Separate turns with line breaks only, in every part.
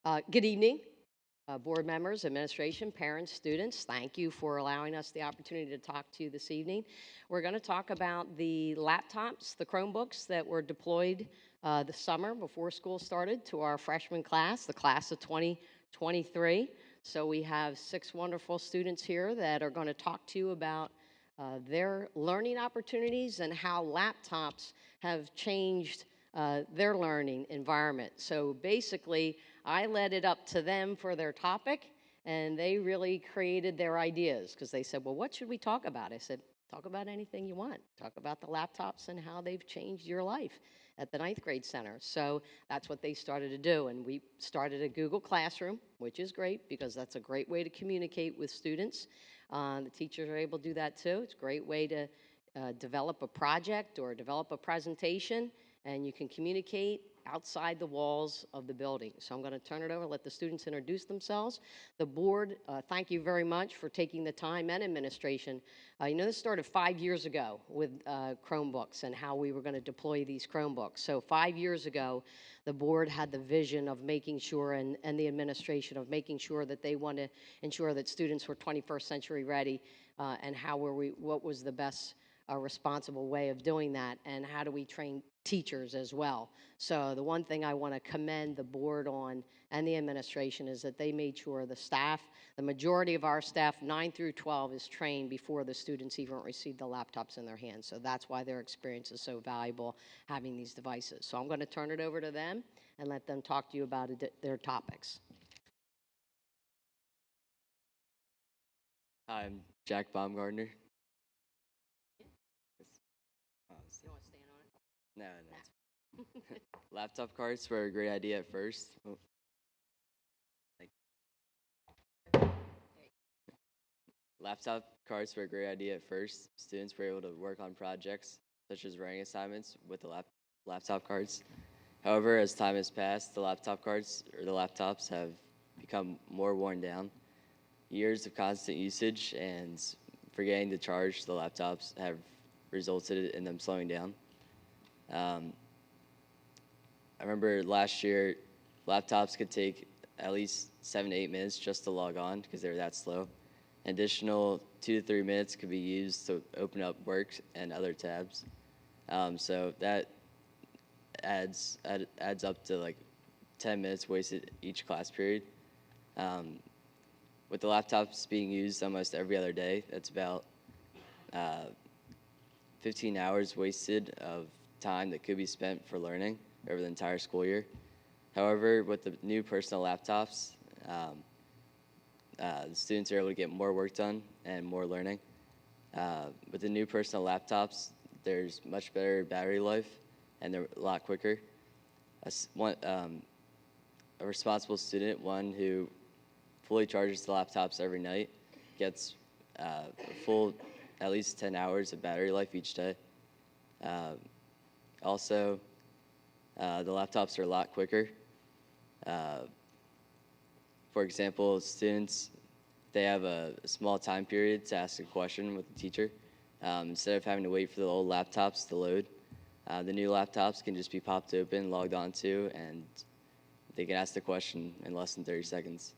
Good evening, board members, administration, parents, students. Thank you for allowing us the opportunity to talk to you this evening. We're going to talk about the laptops, the Chromebooks that were deployed this summer before school started to our freshman class, the class of 2023. So we have 6 wonderful students here that are going to talk to you about their learning opportunities and how laptops have changed their learning environment. So basically, I led it up to them for their topic, and they really created their ideas because they said, well, what should we talk about? I said, talk about anything you want. Talk about the laptops and how they've changed your life at the 9th grade center. So that's what they started to do. And we started a Google Classroom, which is great because that's a great way to communicate with students. The teachers are able to do that too. It's a great way to develop a project or develop a presentation, and you can communicate outside the walls of the building. So I'm going to turn it over, let the students introduce themselves. The board, thank you very much for taking the time, and administration. This started 5 years ago with Chromebooks and how we were going to deploy these Chromebooks. So 5 years ago, the board had the vision of making sure, and the administration of making sure that they want to ensure that students were 21st century ready, and what was the best responsible way of doing that, and how do we train teachers as well. So the one thing I want to commend the board on and the administration is that they made sure the staff, the majority of our staff, 9 through 12, is trained before the students even receive the laptops in their hands. So that's why their experience is so valuable having these devices. So I'm going to turn it over to them and let them talk to you about their topics.
Hi, I'm Jack Baumgartner.
You want to stand on it?
No, no. Laptop carts were a great idea at first. Laptop carts were a great idea at first. Students were able to work on projects such as writing assignments with the laptop carts. However, as time has passed, the laptop carts or the laptops have become more worn down. Years of constant usage and forgetting to charge the laptops have resulted in them slowing down. I remember last year, laptops could take at least 7 to 8 minutes just to log on because they were that slow. An additional 2 to 3 minutes could be used to open up work and other tabs. So that adds up to like 10 minutes wasted each class period. With the laptops being used almost every other day, that's about 15 hours wasted of time that could be spent for learning over the entire school year. However, with the new personal laptops, the students are able to get more work done and more learning. With the new personal laptops, there's much better battery life, and they're a lot quicker. A responsible student, one who fully charges the laptops every night, gets a full at least 10 hours of battery life each day. Also, the laptops are a lot quicker. For example, students, they have a small time period to ask a question with the teacher. Instead of having to wait for the old laptops to load, the new laptops can just be popped open, logged onto, and they can ask the question in less than 30 seconds.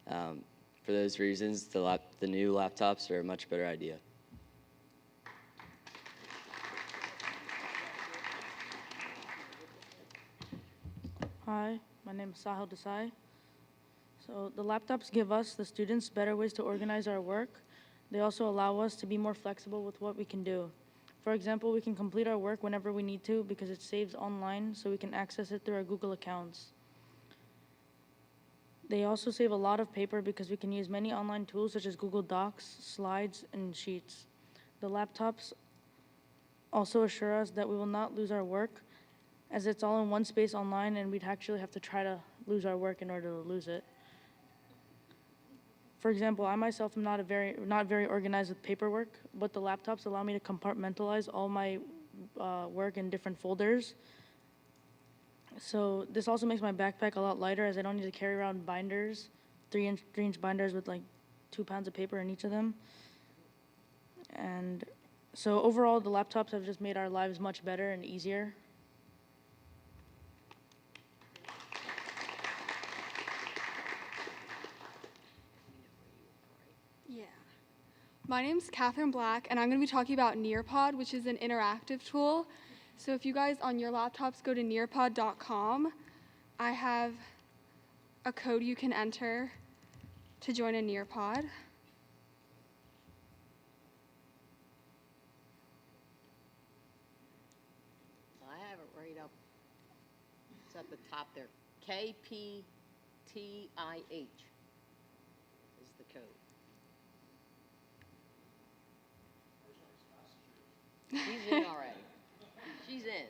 For those reasons, the new laptops are a much better idea.
Hi, my name is Shil Desai. So the laptops give us, the students, better ways to organize our work. They also allow us to be more flexible with what we can do. For example, we can complete our work whenever we need to because it saves online, so we can access it through our Google accounts. They also save a lot of paper because we can use many online tools such as Google Docs, slides, and sheets. The laptops also assure us that we will not lose our work, as it's all in one space online, and we'd actually have to try to lose our work in order to lose it. For example, I myself am not very organized with paperwork, but the laptops allow me to compartmentalize all my work in different folders. So this also makes my backpack a lot lighter, as I don't need to carry around binders, 3-inch binders with like 2 pounds of paper in each of them. And so overall, the laptops have just made our lives much better and easier.
My name's Katherine Black, and I'm going to be talking about Nearpod, which is an interactive tool. So if you guys on your laptops go to nearpod.com, I have a code you can enter to join a Nearpod.
I have it right up. It's at the top there. KPTIH is the code. She's in already. She's in.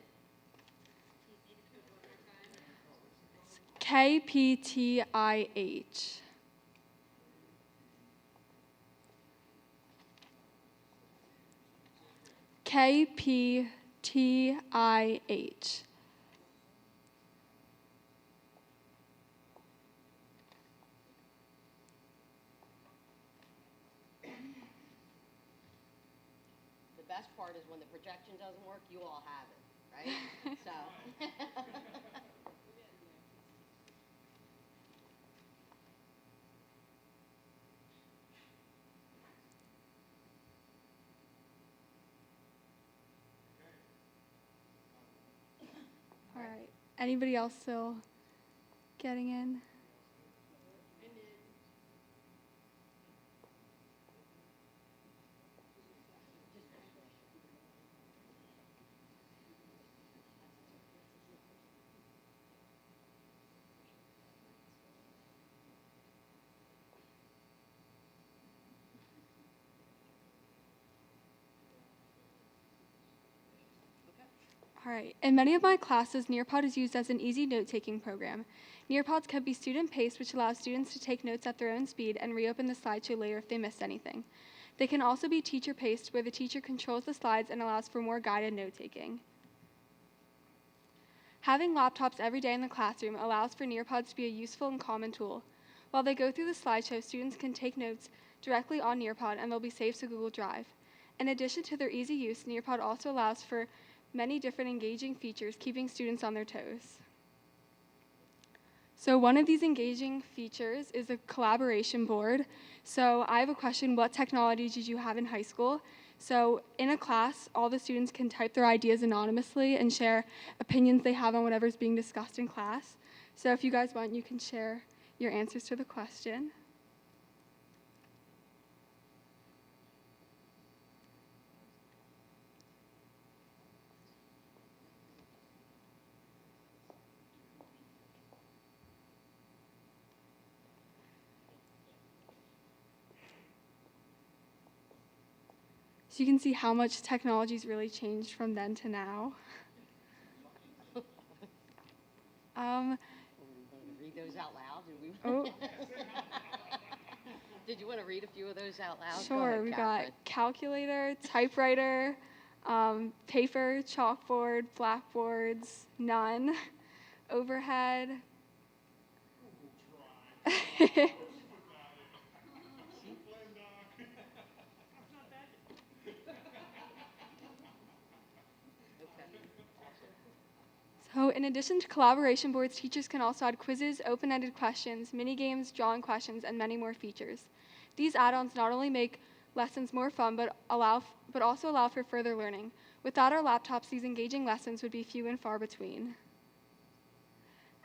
KPTIH. KPTIH.
The best part is when the projection doesn't work, you all have it, right? So.
All right. Anybody else still getting in? All right. In many of my classes, Nearpod is used as an easy note-taking program. Nearpods can be student-paced, which allows students to take notes at their own speed and reopen the slideshow later if they missed anything. They can also be teacher-paced, where the teacher controls the slides and allows for more guided note-taking. Having laptops every day in the classroom allows for Nearpods to be a useful and common tool. While they go through the slideshow, students can take notes directly on Nearpod, and they'll be saved to Google Drive. In addition to their easy use, Nearpod also allows for many different engaging features, keeping students on their toes. So one of these engaging features is a collaboration board. So I have a question: what technology did you have in high school? So in a class, all the students can type their ideas anonymously and share opinions they have on whatever's being discussed in class. So if you guys want, you can share your answers to the question. So you can see how much technology's really changed from then to now.
Want to read those out loud? Did you want to read a few of those out loud?
Sure. We got calculator, typewriter, paper, chalkboard, blackboards, none, overhead. So in addition to collaboration boards, teachers can also add quizzes, open-ended questions, mini-games, drawing questions, and many more features. These add-ons not only make lessons more fun, but also allow for further learning. Without our laptops, these engaging lessons would be few and far between.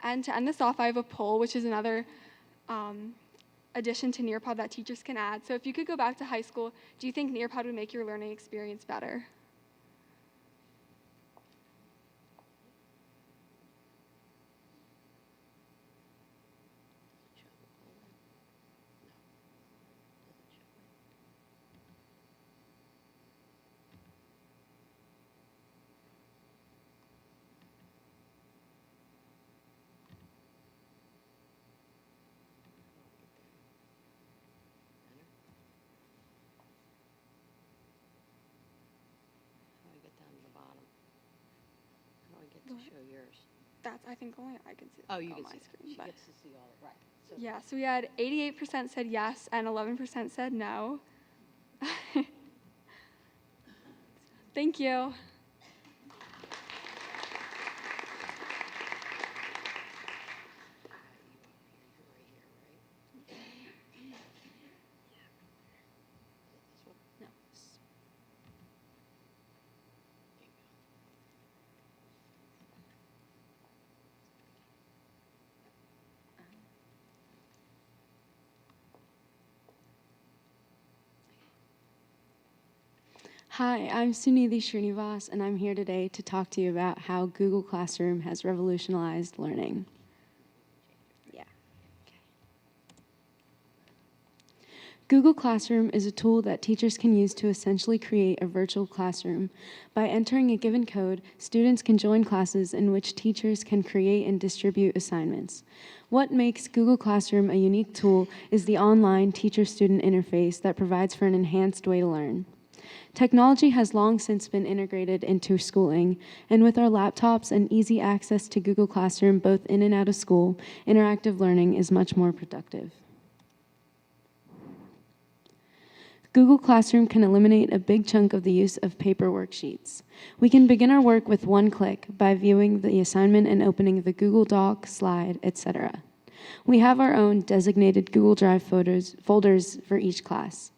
And to end this off, I have a poll, which is another addition to Nearpod that teachers can add. So if you could go back to high school, do you think Nearpod would make your learning experience better?
How do I get down to the bottom? How do I get to show yours?
That's, I think, only I can see.
Oh, you
on
can
my
see.
screen.
She
But
gets to see all of it. Right. So
yeah, so we had 88% said yes and 11% said no. Thank you.
Hi, I'm Sunidhi Srinivas, and I'm here today to talk to you about how Google Classroom has revolutionized learning. Google Classroom is a tool that teachers can use to essentially create a virtual classroom. By entering a given code, students can join classes in which teachers can create and distribute assignments. What makes Google Classroom a unique tool is the online teacher-student interface that provides for an enhanced way to learn. Technology has long since been integrated into schooling, and with our laptops and easy access to Google Classroom both in and out of school, interactive learning is much more productive. Google Classroom can eliminate a big chunk of the use of paper worksheets. We can begin our work with one click by viewing the assignment and opening the Google Doc, slide, etc. We have our own designated Google Drive folders for each class.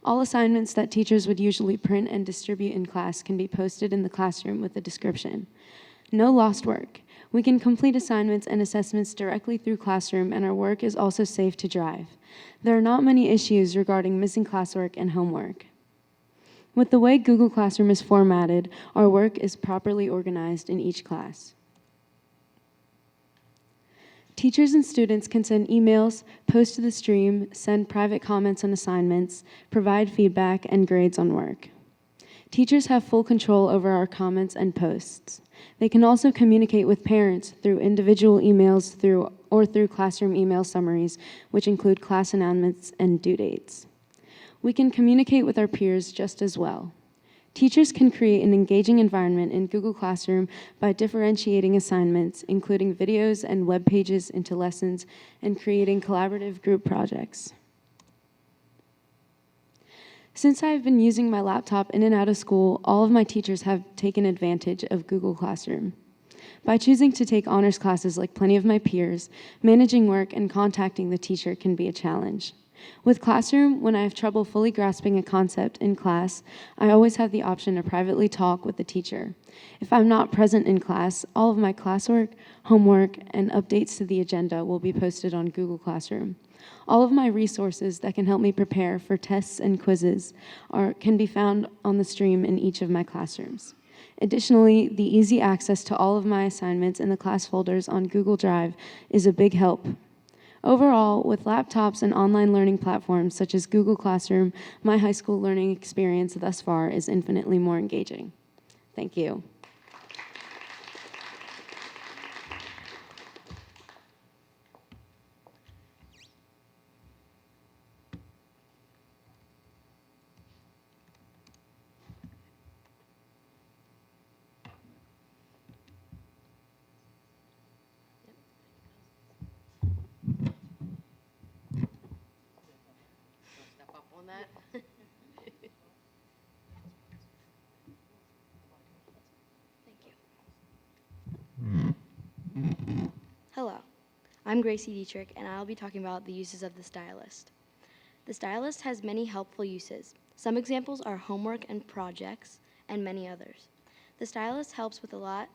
All assignments that teachers would usually print and distribute in class can be posted in the classroom with a description. No lost work. We can complete assignments and assessments directly through Classroom, and our work is also safe to drive. There are not many issues regarding missing classwork and homework. With the way Google Classroom is formatted, our work is properly organized in each class. Teachers and students can send emails, post to the stream, send private comments on assignments, provide feedback, and grades on work. Teachers have full control over our comments and posts. They can also communicate with parents through individual emails or through classroom email summaries, which include class announcements and due dates. We can communicate with our peers just as well. Teachers can create an engaging environment in Google Classroom by differentiating assignments, including videos and web pages into lessons, and creating collaborative group projects. Since I've been using my laptop in and out of school, all of my teachers have taken advantage of Google Classroom. By choosing to take honors classes like plenty of my peers, managing work and contacting the teacher can be a challenge. With Classroom, when I have trouble fully grasping a concept in class, I always have the option to privately talk with the teacher. If I'm not present in class, all of my classwork, homework, and updates to the agenda will be posted on Google Classroom. All of my resources that can help me prepare for tests and quizzes can be found on the stream in each of my classrooms. Additionally, the easy access to all of my assignments in the class folders on Google Drive is a big help. Overall, with laptops and online learning platforms such as Google Classroom, my high school learning experience thus far is infinitely more engaging. Thank you.
Step up on that.
Hello, I'm Gracie Dietrich, and I'll be talking about the uses of the stylist. The stylist has many helpful uses. Some examples are homework and projects, and many others. The stylist helps with a lot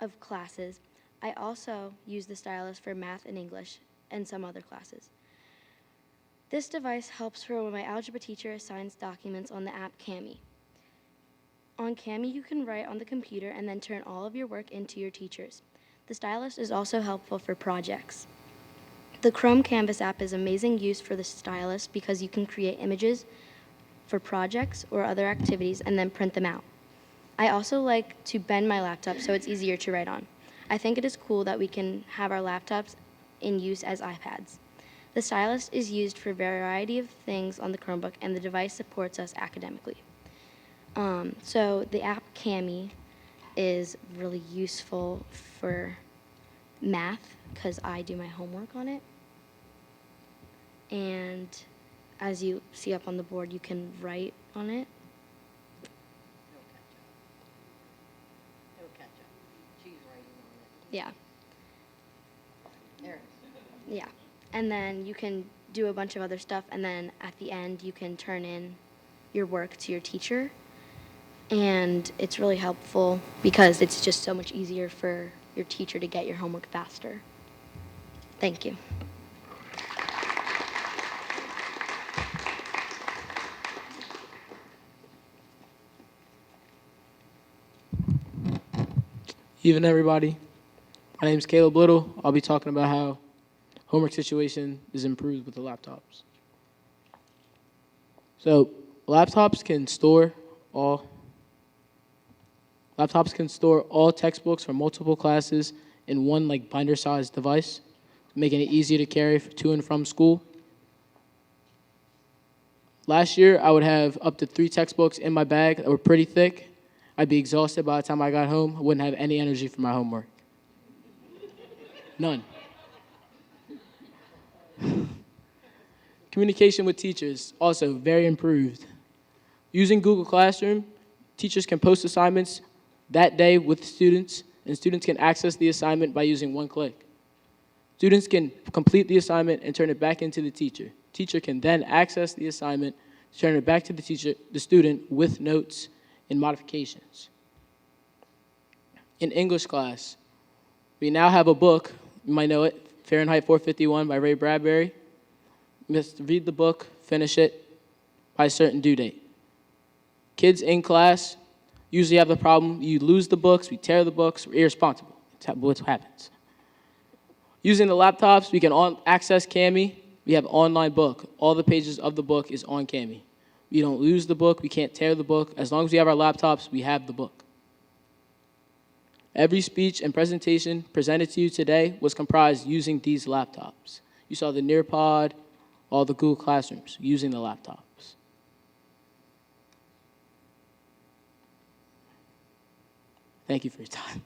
of classes. I also use the stylist for math and English and some other classes. This device helps for when my algebra teacher assigns documents on the app Kami. On Kami, you can write on the computer and then turn all of your work into your teachers. The stylist is also helpful for projects. The Chrome Canvas app is amazing use for the stylist because you can create images for projects or other activities and then print them out. I also like to bend my laptop so it's easier to write on. I think it is cool that we can have our laptops in use as iPads. The stylist is used for a variety of things on the Chromebook, and the device supports us academically. So the app Kami is really useful for math because I do my homework on it. And as you see up on the board, you can write on it.
It'll catch up. She's writing on it.
Yeah.
There.
Yeah. And then you can do a bunch of other stuff, and then at the end you can turn in your work to your teacher. And it's really helpful because it's just so much easier for your teacher to get your homework faster. Thank you.
Evening, everybody. My name is Caleb Little. I'll be talking about how homework situation is improved with the laptops. So laptops can store all textbooks from multiple classes in one binder-sized device, making it easier to carry to and from school. Last year, I would have up to 3 textbooks in my bag that were pretty thick. I'd be exhausted by the time I got home. I wouldn't have any energy for my homework. None. Communication with teachers, also very improved. Using Google Classroom, teachers can post assignments that day with students, and students can access the assignment by using one click. Students can complete the assignment and turn it back into the teacher. Teacher can then access the assignment, turn it back to the student with notes and modifications. In English class, we now have a book, you might know it, Fahrenheit 451 by Ray Bradbury. You must read the book, finish it by a certain due date. Kids in class usually have the problem, you lose the books, we tear the books, we're irresponsible. That's what happens. Using the laptops, we can access Kami. We have online book. All the pages of the book is on Kami. We don't lose the book, we can't tear the book. As long as we have our laptops, we have the book. Every speech and presentation presented to you today was comprised using these laptops. You saw the Nearpod, all the Google Classrooms using the laptops. Thank you for your time.